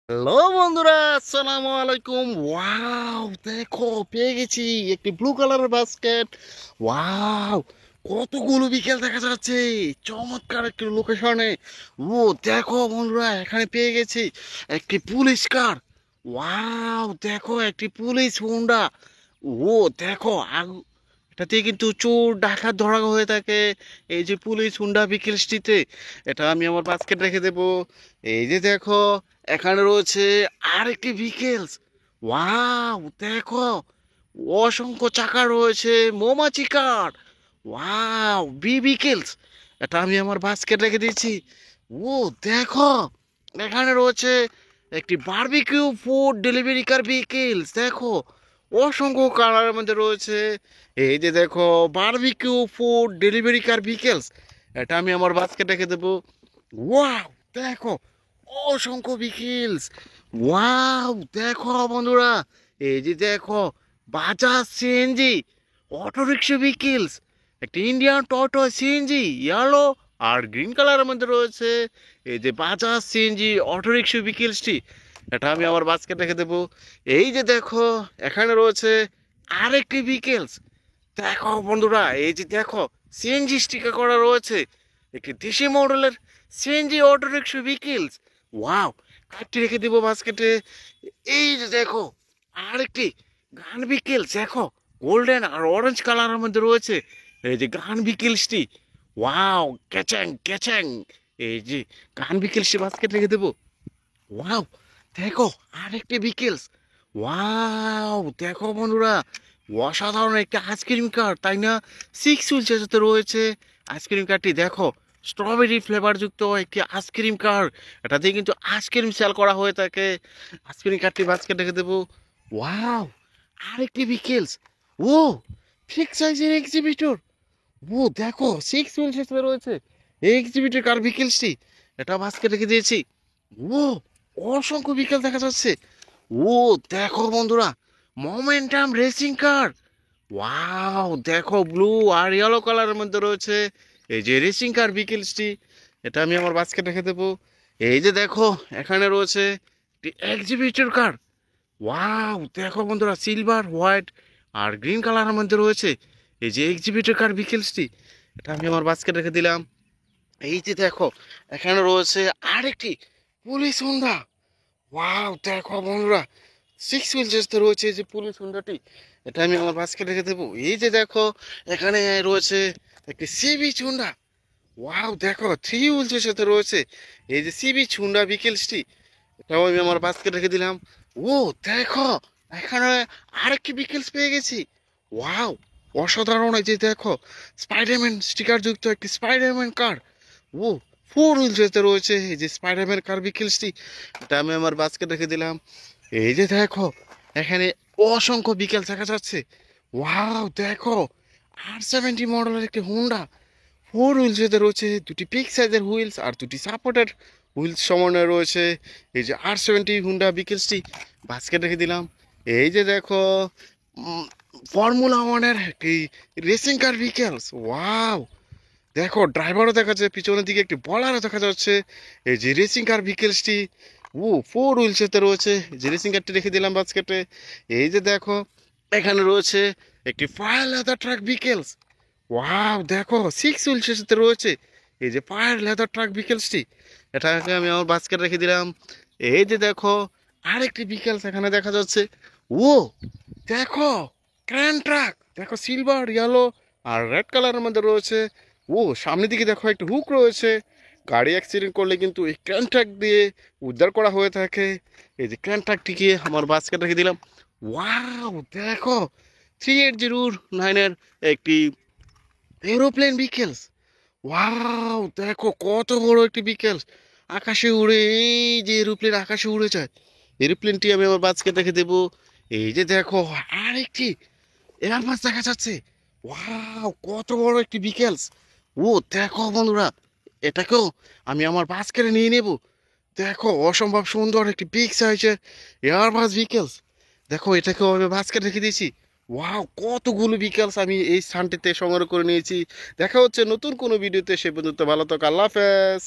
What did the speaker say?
Hello বন্ধুরা, আসসালামু আলাইকুম। ওয়াও, দেখো পেয়ে গেছি একটি ব্লু কালারের বাস্কেট। ওয়াও, কতগুলো বিকেল দেখা যাচ্ছে চমৎকার একটি লোকেশনে। ও দেখো বন্ধুরা, এখানে পেয়ে গেছি একটি পুলিশ কার। ওয়াও, দেখো একটি পুলিশ হোন্ডা। ও দেখো এটাতে কিন্তু চোর ডাকাত ধরা হয়ে থাকে। এই যে পুলিশ হুন্ডা বিকেলসটিতে, এটা আমি আমার বাস্কেট রেখে দেবো। এই যে দেখো, এখানে রয়েছে আরেকটি ভিকেলস। ওয়াও দেখো, অসংখ্য চাকা রয়েছে, মৌমাছি কার। ওয়াও, বি ভিকেলস, এটা আমি আমার বাস্কেট রেখে দিয়েছি। ও দেখো, এখানে রয়েছে একটি বারবিকিউ ফুড ডেলিভারি কার ভিকেলস। দেখো, অসংখ্য কালারের মধ্যে রয়েছে। এই যে দেখো, বারবিকিউ ফুড ডেলিভারি কার ভিকেলস, এটা আমি আমার বাস্কেট রেখে দেবো। ওয়াও দেখো, অসংখ্য ভিকেলস। ওয়াও দেখো বন্ধুরা, এই যে দেখো, বাজাজ সিএনজি অটোরিক্সা ভিকেলস, একটা ইন্ডিয়ান টোটো সিএনজি ইয়েলো আর গ্রিন কালারের মধ্যে রয়েছে। এই যে বাজাজ সিএনজি অটোরিক্সা ভিকেলসটি, এটা আমি আমার বাস্কেট রেখে দেবো। এই যে দেখো, এখানে রয়েছে আরেকটি ভিকেলস। দেখো বন্ধুরা, এই যে দেখো, সিএনজি স্টিকার করা রয়েছে, একটি দেশি মডেলের সিএনজি অটোরিক্সা ভিকেলস। ওয়াও, কাঠটি রেখে দিব বাস্কেটে। এই যে দেখো, আরেকটি গান ভিকেলস। দেখো, গোল্ডেন আর অরেঞ্জ কালারের মধ্যে রয়েছে এই যে গান ভিকেলসটি। ওয়াও, ক্যাচাং ক্যাচাং। এই যে গান ভিকেলসটি বাস্কেট রেখে দেবো। ওয়াও দেখো, আরেকটি ভিকেলস। ওয়াও দেখো বন্ধুরা, অসাধারণ একটি আইসক্রিম কার, তাই না? 6 হুইল সাথে রয়েছে আইসক্রিম কারটি। দেখো, স্ট্রবেরি ফ্লেভার যুক্ত একটি আইসক্রিম কার, এটা দিয়ে কিন্তু আইসক্রিম সেল করা হয়ে থাকে। আইসক্রিম কারটি বাস্কেট রেখে দেবো। ওয়াও, আরেকটি ভিকেলস। ও, ফিক্স সাইজের এক্সিবিটর। ও দেখো, 6 হুইল সাথে রয়েছে এই এক্সিবিটর কার ভিকেলসটি, এটা বাস্কেট রেখে দিয়েছি। ও, অসংখ্য বিকেল দেখা যাচ্ছে। ও দেখো বন্ধুরা, মোমেন্টাম রেসিং কার। ওয়াও দেখো, ব্লু আর ইয়েলো কালারের মধ্যে রয়েছে এই যে রেসিং কার বিকেলসটি, এটা আমি আমার বাস্কেট রেখে দেবো। এই যে দেখো, এখানে রয়েছে একটি এক্সিবিটর কার। ওয়াও দেখো বন্ধুরা, সিলভার হোয়াইট আর গ্রিন কালারের মধ্যে রয়েছে এই যে এক্সিবিটর কার বিকেলসটি, এটা আমি আমার বাস্কেট রেখে দিলাম। এই যে দেখো, এখানে রয়েছে আরেকটি পুলিশ হোন্ডা। ওয়াও দেখো বন্ধুরা, 6 হুইল চেষ্টা রয়েছে এই যে পুলিশ হোন্ডাটি, এটা আমি আমার বাস্কেটে রেখে দেবো। এই যে দেখো, এখানে রয়েছে একটি সি বিচ হোন্ডা। ওয়াও দেখো, 3 হুইলসের সাথে রয়েছে এই যে সি বিচ হোন্ডা ভিকেলসটি, এটাও আমি আমার বাস্কেটে রেখে দিলাম। ও দেখো, এখানে আরেকটি ভিকেলস পেয়ে গেছি। ওয়াও, অসাধারণ। এই যে দেখো, স্পাইডারম্যান স্টিকার যুক্ত একটি স্পাইডারম্যান কার। ও, 4 হুইলসেতে রয়েছে এই যে স্পাইডারম্যান কার ভিকেলসটি, এটা আমি আমার বাস্কেট রেখে দিলাম। এই যে দেখো, এখানে অসংখ্য বিকেল দেখা যাচ্ছে। ওয়াও দেখো, R70 মডেলের একটি হোন্ডা, 4 হুইলসেতে রয়েছে দুটি পিক সাইজের হুইলস আর দুটি সাপোর্টেড হুইলস সমন্বয়ে রয়েছে এই যে R70 হুন্ডা বিকেলসটি, বাস্কেট রেখে দিলাম। এই যে দেখো, ফর্মুলা ওয়ানের একটি রেসিং কার ভিকেলস। ওয়াও দেখো, ড্রাইভারও দেখা যাচ্ছে, পিছনের দিকে একটি বলারও দেখা যাচ্ছে এই যে রেসিং কার ভিকেলসটি। ও, 4 হুইলসেতে রয়েছে যে রেসিং কারটি রেখে দিলাম বাস্কেটে। এই যে দেখো, এখানে রয়েছে একটি fire leather truck vehicles. Wow দেখো, 6 হুইলসের সাথে রয়েছে এই যে ফায়ার লেদার ট্রাক ভিকেলসটি, এটাকে আমি আমার বাস্কেট রেখে দিলাম। এই যে দেখো, আরেকটি ভিকেলস এখানে দেখা যাচ্ছে। ও দেখো, ক্র্যান ট্রাক। দেখো, সিলভার ইয়েলো আর রেড কালারের মধ্যে রয়েছে। ও, সামনের দিকে দেখো একটা হুক রয়েছে, গাড়ি অ্যাক্সিডেন্ট করলে কিন্তু এই ক্র্যান ট্রাক দিয়ে উদ্ধার করা হয়ে থাকে। এই যে ক্র্যান ট্রাকটিকে আমার বাস্কেট রেখে দিলাম। ওয়াও দেখো, 3809-এর একটি এরোপ্লেন ভিকেলস। ওয়াও দেখো, কত বড় একটি ভিকেলস, আকাশে উড়ে, এই যে এরোপ্লেন আকাশে উড়ে যায়, এরোপ্লেনটি আমি আমার বাস্কেট রেখে দেবো। এই যে দেখো, আরেকটি এয়ারবাস দেখা যাচ্ছে। ওয়াও, কত বড় একটি ভিকেলস। ও দেখো বন্ধুরা, এটাকেও আমি আমার বাস্কেটে নিয়ে নেব। দেখো, অসম্ভব সুন্দর একটি বিগ সাইজের এয়ারবাস ভিকেলস। দেখো, এটাকেও আমি বাস্কেটে রেখে দিয়েছি। ওয়াও, কতগুলো ভিকেলস আমি এই স্থানটিতে সংগ্রহ করে নিয়েছি। দেখা হচ্ছে নতুন কোনো ভিডিওতে, সে পর্যন্ত ভালো থাকো, আল্লাহ হাফেজ।